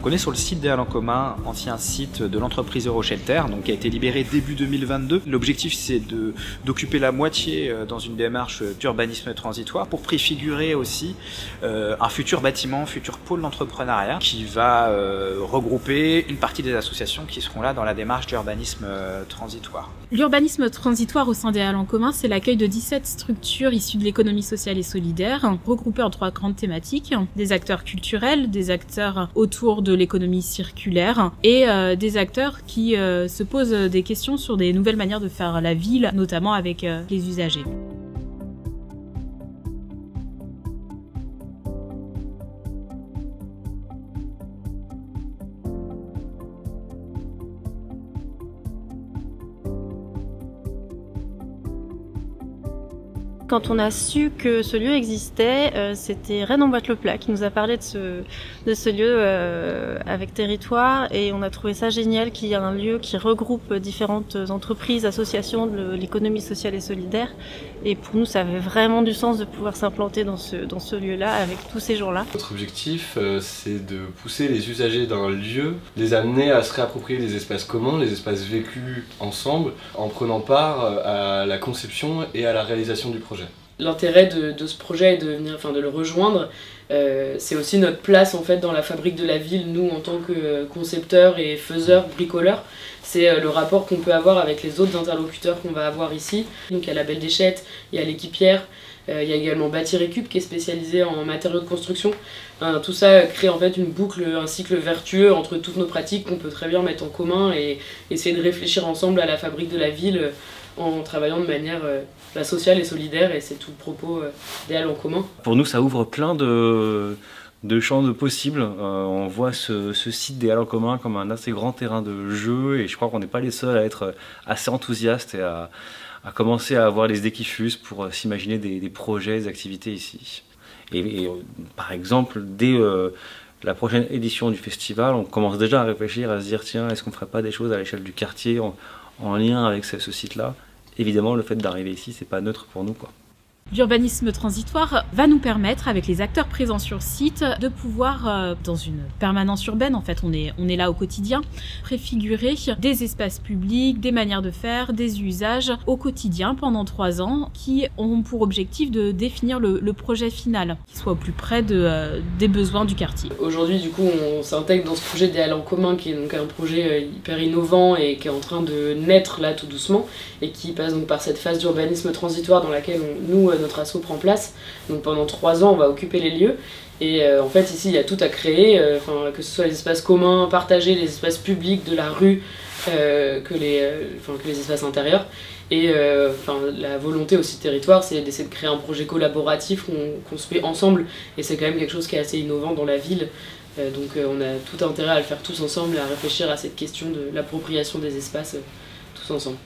Donc on est sur le site des Halles en commun, ancien site de l'entreprise Euroshelter, donc qui a été libéré début 2022. L'objectif c'est d'occuper la moitié dans une démarche d'urbanisme transitoire pour préfigurer aussi un futur bâtiment, futur pôle d'entrepreneuriat qui va regrouper une partie des associations qui seront là dans la démarche d'urbanisme transitoire. L'urbanisme transitoire au sein des Halles en commun, c'est l'accueil de 17 structures issues de l'économie sociale et solidaire, regroupées en 3 grandes thématiques, des acteurs culturels, des acteurs autour de l'économie circulaire et des acteurs qui se posent des questions sur des nouvelles manières de faire la ville, notamment avec les usagers. Quand on a su que ce lieu existait, c'était Rennes en Boîte-le-Plat qui nous a parlé de ce lieu avec Territoire, et on a trouvé ça génial qu'il y ait un lieu qui regroupe différentes entreprises, associations de l'économie sociale et solidaire. Et pour nous, ça avait vraiment du sens de pouvoir s'implanter dans ce lieu-là avec tous ces gens-là. Notre objectif, c'est de pousser les usagers d'un lieu, les amener à se réapproprier les espaces communs, les espaces vécus ensemble, en prenant part à la conception et à la réalisation du projet. L'intérêt de ce projet et de le rejoindre, c'est aussi notre place en fait dans la fabrique de la ville, nous en tant que concepteurs et faiseurs, bricoleurs. C'est le rapport qu'on peut avoir avec les autres interlocuteurs qu'on va avoir ici. Donc il y a la Belle Déchette, il y a l'équipière, il y a également Bâti Récup qui est spécialisé en matériaux de construction. Tout ça crée en fait une boucle, un cycle vertueux entre toutes nos pratiques qu'on peut très bien mettre en commun et essayer de réfléchir ensemble à la fabrique de la ville en travaillant de manière sociale et solidaire, et c'est tout le propos des Halles en commun. Pour nous, ça ouvre plein de champs de possibles. On voit ce site des Halles en commun comme un assez grand terrain de jeu, et je crois qu'on n'est pas les seuls à être assez enthousiastes et à commencer à avoir les idées qui fusent pour s'imaginer des projets, des activités ici. Et par exemple, dès la prochaine édition du festival, on commence déjà à réfléchir, à se dire tiens, est-ce qu'on ne ferait pas des choses à l'échelle du quartier en lien avec ce site-là. Évidemment, le fait d'arriver ici, c'est pas neutre pour nous, quoi. L'urbanisme transitoire va nous permettre, avec les acteurs présents sur site, de pouvoir, dans une permanence urbaine, en fait on est là au quotidien, préfigurer des espaces publics, des manières de faire, des usages au quotidien pendant 3 ans, qui ont pour objectif de définir le projet final, qui soit au plus près des besoins du quartier. Aujourd'hui, du coup, on s'intègre dans ce projet des Halles en commun, qui est donc un projet hyper innovant et qui est en train de naître là tout doucement, et qui passe donc par cette phase d'urbanisme transitoire dans laquelle notre asso prend place. Donc pendant 3 ans on va occuper les lieux, et en fait ici il y a tout à créer, que ce soit les espaces communs, partagés, les espaces publics de la rue, que les espaces intérieurs, et la volonté aussi de Territoire, c'est d'essayer de créer un projet collaboratif qu'on se fait ensemble, et c'est quand même quelque chose qui est assez innovant dans la ville. Donc on a tout intérêt à le faire tous ensemble et à réfléchir à cette question de l'appropriation des espaces tous ensemble.